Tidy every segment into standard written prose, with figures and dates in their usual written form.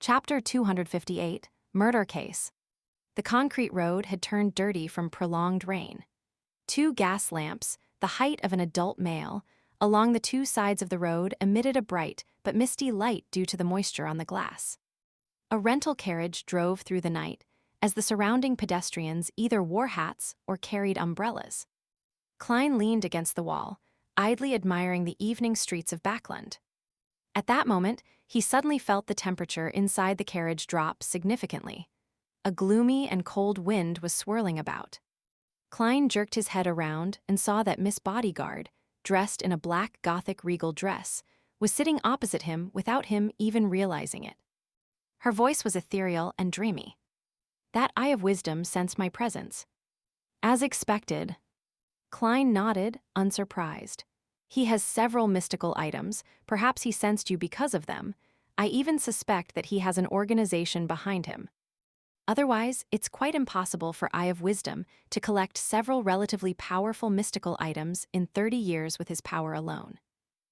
Chapter 258, Murder Case. The concrete road had turned dirty from prolonged rain. Two gas lamps, the height of an adult male, along the two sides of the road emitted a bright but misty light due to the moisture on the glass. A rental carriage drove through the night, as the surrounding pedestrians either wore hats or carried umbrellas. Klein leaned against the wall, idly admiring the evening streets of Backland. At that moment, he suddenly felt the temperature inside the carriage drop significantly. A gloomy and cold wind was swirling about. Klein jerked his head around and saw that Miss Bodyguard, dressed in a black Gothic regal dress, was sitting opposite him without him even realizing it. Her voice was ethereal and dreamy. "That eye of wisdom sensed my presence." "As expected." Klein nodded, unsurprised. "He has several mystical items. Perhaps he sensed you because of them. I even suspect that he has an organization behind him. Otherwise, it's quite impossible for Eye of Wisdom to collect several relatively powerful mystical items in 30 years with his power alone."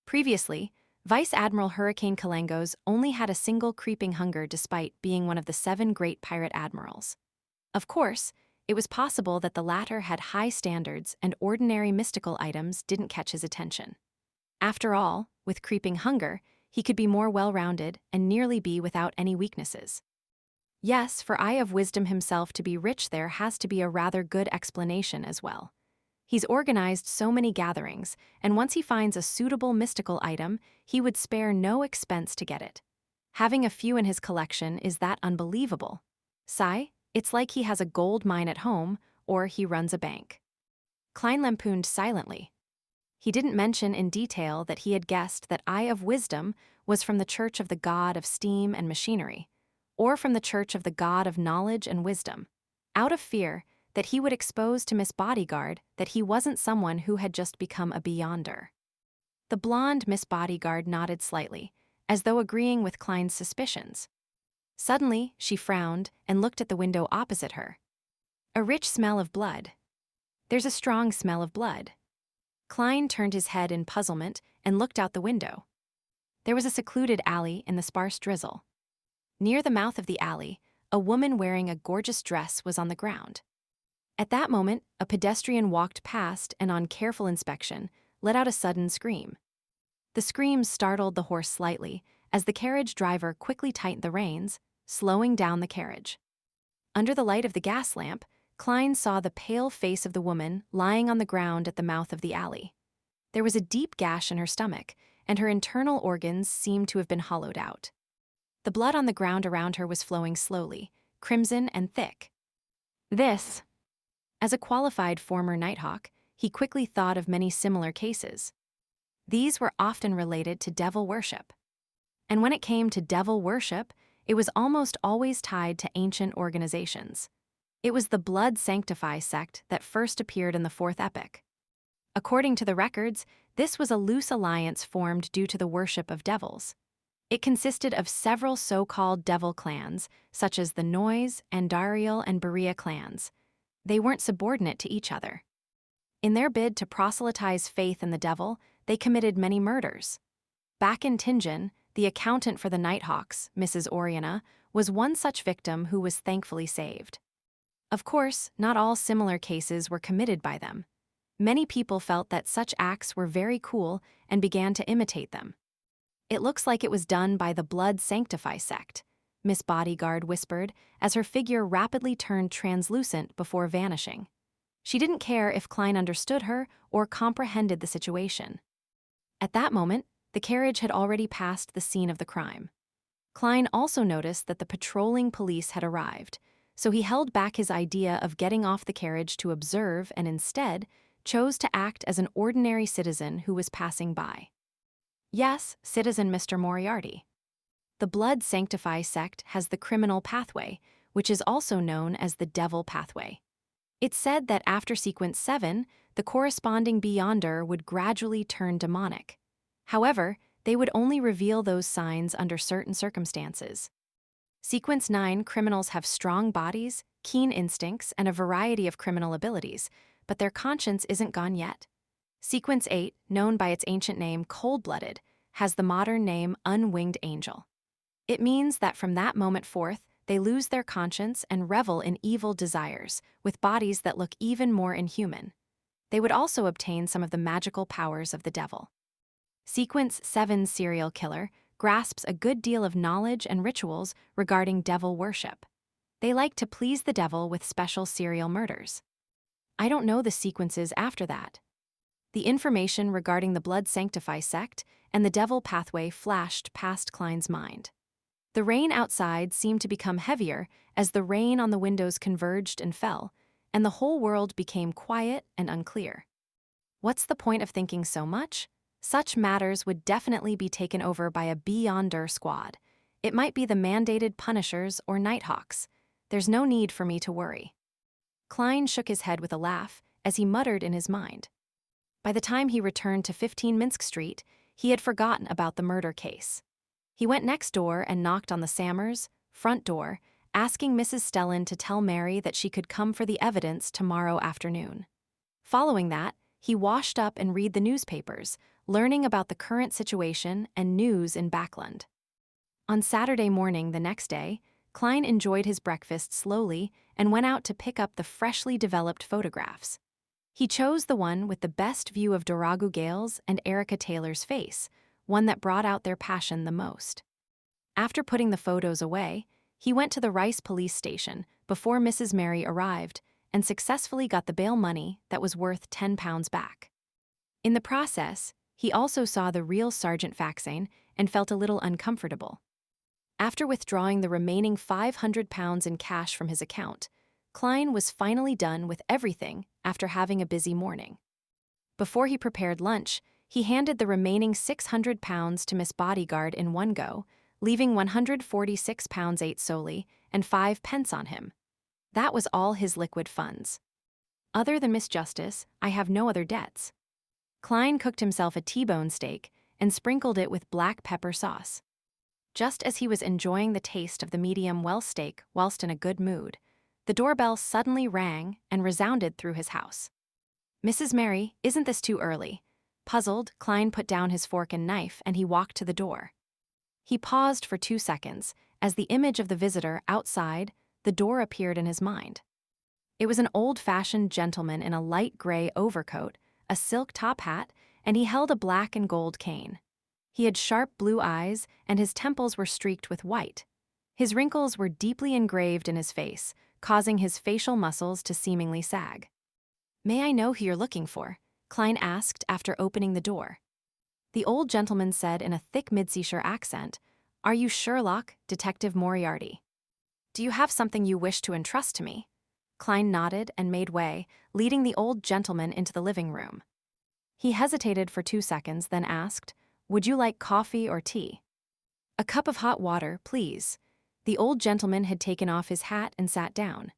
Previously, Vice Admiral Hurricane Kalengos only had a single creeping hunger despite being one of the 7 great pirate admirals. Of course, it was possible that the latter had high standards and ordinary mystical items didn't catch his attention. After all, with creeping hunger, he could be more well-rounded and nearly be without any weaknesses. Yes, for Eye of Wisdom himself to be rich there has to be a rather good explanation as well. He's organized so many gatherings, and once he finds a suitable mystical item, he would spare no expense to get it. Having a few in his collection is that unbelievable. Sigh, it's like he has a gold mine at home, or he runs a bank. Klein lampooned silently. He didn't mention in detail that he had guessed that Eye of Wisdom was from the Church of the God of Steam and Machinery, or from the Church of the God of Knowledge and Wisdom, out of fear that he would expose to Miss Bodyguard that he wasn't someone who had just become a beyonder. The blonde Miss Bodyguard nodded slightly, as though agreeing with Klein's suspicions. Suddenly, she frowned and looked at the window opposite her. "A rich smell of blood." "There's a strong smell of blood." Klein turned his head in puzzlement and looked out the window. There was a secluded alley in the sparse drizzle. Near the mouth of the alley, a woman wearing a gorgeous dress was on the ground. At that moment, a pedestrian walked past and, on careful inspection, let out a sudden scream. The scream startled the horse slightly, as the carriage driver quickly tightened the reins, slowing down the carriage. Under the light of the gas lamp, Klein saw the pale face of the woman lying on the ground at the mouth of the alley. There was a deep gash in her stomach, and her internal organs seemed to have been hollowed out. The blood on the ground around her was flowing slowly, crimson and thick. This. As a qualified former Nighthawk, he quickly thought of many similar cases. These were often related to devil worship. And when it came to devil worship, it was almost always tied to ancient organizations. It was the Blood Sanctify sect that first appeared in the 4th epic. According to the records, this was a loose alliance formed due to the worship of devils. It consisted of several so-called devil clans, such as the Noise, Andariel, and Berea clans. They weren't subordinate to each other. In their bid to proselytize faith in the devil, they committed many murders. Back in Tingen, the accountant for the Nighthawks, Mrs. Oriana, was one such victim who was thankfully saved. Of course, not all similar cases were committed by them. Many people felt that such acts were very cool and began to imitate them. "It looks like it was done by the Blood Sanctify sect," Miss Bodyguard whispered as her figure rapidly turned translucent before vanishing. She didn't care if Klein understood her or comprehended the situation. At that moment, the carriage had already passed the scene of the crime. Klein also noticed that the patrolling police had arrived, so he held back his idea of getting off the carriage to observe and instead chose to act as an ordinary citizen who was passing by. "Yes, citizen Mr. Moriarty." The Blood Sanctify sect has the criminal pathway, which is also known as the devil pathway. It's said that after sequence 7, the corresponding Beyonder would gradually turn demonic. However, they would only reveal those signs under certain circumstances. Sequence 9 criminals have strong bodies, keen instincts, and a variety of criminal abilities, but their conscience isn't gone yet. Sequence 8, known by its ancient name Cold-Blooded, has the modern name Unwinged Angel. It means that from that moment forth, they lose their conscience and revel in evil desires, with bodies that look even more inhuman. They would also obtain some of the magical powers of the devil. Sequence 7 serial killer grasps a good deal of knowledge and rituals regarding devil worship. They like to please the devil with special serial murders. I don't know the sequences after that. The information regarding the Blood Sanctify sect and the devil pathway flashed past Klein's mind. The rain outside seemed to become heavier as the rain on the windows converged and fell, and the whole world became quiet and unclear. What's the point of thinking so much? Such matters would definitely be taken over by a Beyonder squad. It might be the mandated Punishers or Nighthawks. There's no need for me to worry. Klein shook his head with a laugh as he muttered in his mind. By the time he returned to 15 Minsk Street, he had forgotten about the murder case. He went next door and knocked on the Sammers' front door, asking Mrs. Stellan to tell Mary that she could come for the evidence tomorrow afternoon. Following that, he washed up and read the newspapers, learning about the current situation and news in Backlund. On Saturday morning the next day, Klein enjoyed his breakfast slowly and went out to pick up the freshly developed photographs. He chose the one with the best view of Doragu Gales and Erica Taylor's face, one that brought out their passion the most. After putting the photos away, he went to the Rice police station before Mrs. Mary arrived and successfully got the bail money that was worth £10 back. In the process, he also saw the real Sergeant Faxane and felt a little uncomfortable. After withdrawing the remaining £500 in cash from his account, Klein was finally done with everything after having a busy morning. Before he prepared lunch, he handed the remaining £600 to Miss Bodyguard in one go, leaving £146 8 solely and 5 pence on him. That was all his liquid funds. Other than Miss Justice, I have no other debts. Klein cooked himself a T-bone steak and sprinkled it with black pepper sauce. Just as he was enjoying the taste of the medium-well steak whilst in a good mood, the doorbell suddenly rang and resounded through his house. Mrs. Mary, isn't this too early? Puzzled, Klein put down his fork and knife and he walked to the door. He paused for 2 seconds as the image of the visitor outside the door appeared in his mind. It was an old-fashioned gentleman in a light gray overcoat, a silk top hat, and he held a black and gold cane. He had sharp blue eyes, and his temples were streaked with white. His wrinkles were deeply engraved in his face, causing his facial muscles to seemingly sag. "May I know who you're looking for?" Klein asked after opening the door. The old gentleman said in a thick Midseashire accent, "Are you Sherlock, Detective Moriarty? Do you have something you wish to entrust to me?" Klein nodded and made way, leading the old gentleman into the living room. He hesitated for 2 seconds, then asked, "Would you like coffee or tea?" "A cup of hot water, please." The old gentleman had taken off his hat and sat down.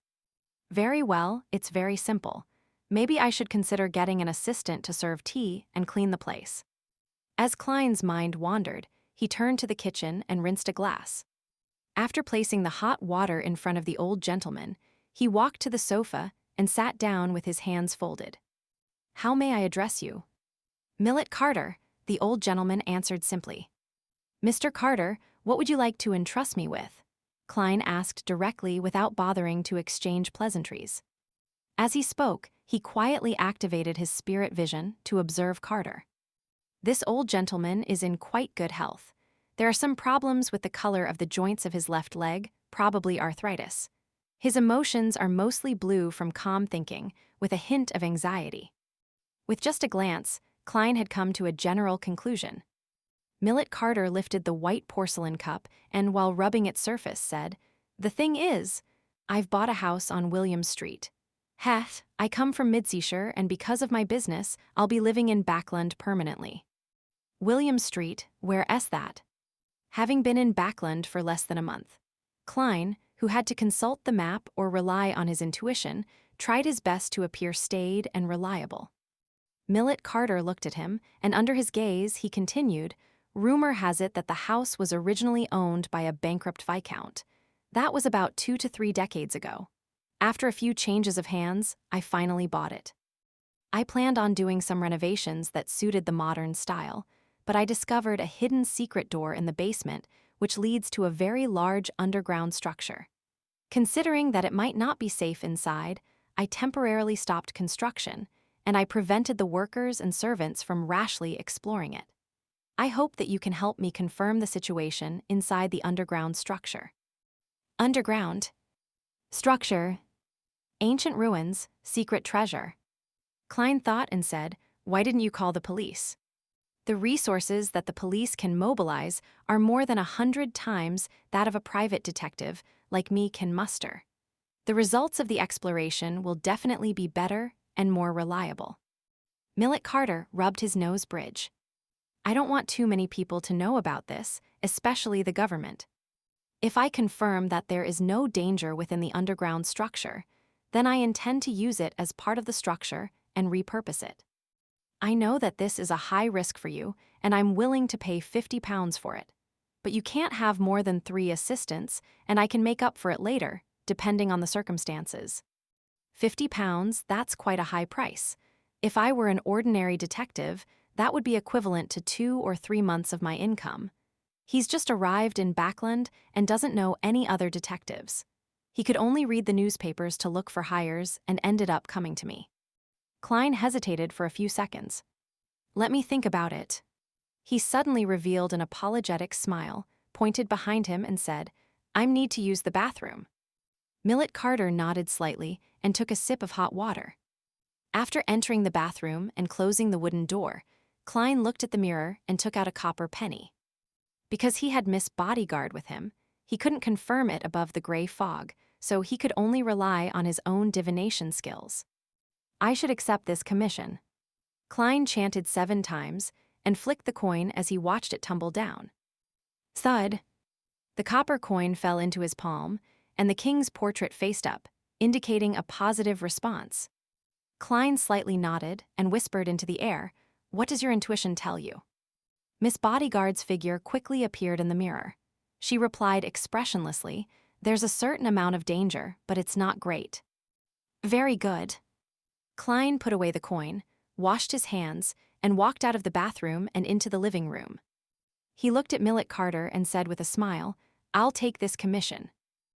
"Very well, it's very simple. Maybe I should consider getting an assistant to serve tea and clean the place." As Klein's mind wandered, he turned to the kitchen and rinsed a glass. After placing the hot water in front of the old gentleman, he walked to the sofa and sat down with his hands folded. "How may I address you?" "Millet Carter," the old gentleman answered simply. "Mr. Carter, what would you like to entrust me with?" Klein asked directly without bothering to exchange pleasantries. As he spoke, he quietly activated his spirit vision to observe Carter. This old gentleman is in quite good health. There are some problems with the color of the joints of his left leg, probably arthritis. His emotions are mostly blue from calm thinking, with a hint of anxiety. With just a glance, Klein had come to a general conclusion. Millet Carter lifted the white porcelain cup and, while rubbing its surface, said, "The thing is, I've bought a house on William Street. Heth, I come from Midseashire, and because of my business, I'll be living in Backlund permanently." William Street, where's that? Having been in Backlund for less than a month, Klein, who had to consult the map or rely on his intuition, tried his best to appear staid and reliable. Millet Carter looked at him, and under his gaze he continued, "Rumor has it that the house was originally owned by a bankrupt viscount. That was about 2 to 3 decades ago. After a few changes of hands, I finally bought it. I planned on doing some renovations that suited the modern style, but I discovered a hidden secret door in the basement which leads to a very large underground structure. Considering that it might not be safe inside, I temporarily stopped construction, and I prevented the workers and servants from rashly exploring it. I hope that you can help me confirm the situation inside the underground structure. Underground structure, ancient ruins, secret treasure. Klein thought and said, "Why didn't you call the police?" The resources that the police can mobilize are more than 100 times that of a private detective like me can muster. The results of the exploration will definitely be better and more reliable. Millet Carter rubbed his nose bridge. I don't want too many people to know about this, especially the government. If I confirm that there is no danger within the underground structure, then I intend to use it as part of the structure and repurpose it. I know that this is a high risk for you, and I'm willing to pay £50 for it. But you can't have more than 3 assistants, and I can make up for it later, depending on the circumstances. £50, that's quite a high price. If I were an ordinary detective, that would be equivalent to 2 or 3 months of my income. He's just arrived in Backland and doesn't know any other detectives. He could only read the newspapers to look for hires and ended up coming to me. Klein hesitated for a few seconds. Let me think about it. He suddenly revealed an apologetic smile, pointed behind him and said, I need to use the bathroom. Millet Carter nodded slightly and took a sip of hot water. After entering the bathroom and closing the wooden door, Klein looked at the mirror and took out a copper penny. Because he had Miss Bodyguard with him, he couldn't confirm it above the gray fog, so he could only rely on his own divination skills. I should accept this commission. Klein chanted 7 times and flicked the coin as he watched it tumble down. Thud! The copper coin fell into his palm, and the king's portrait faced up, indicating a positive response. Klein slightly nodded and whispered into the air, What does your intuition tell you? Miss Bodyguard's figure quickly appeared in the mirror. She replied expressionlessly, There's a certain amount of danger, but it's not great. Very good. Klein put away the coin, washed his hands, and walked out of the bathroom and into the living room. He looked at Millet Carter and said with a smile, I'll take this commission,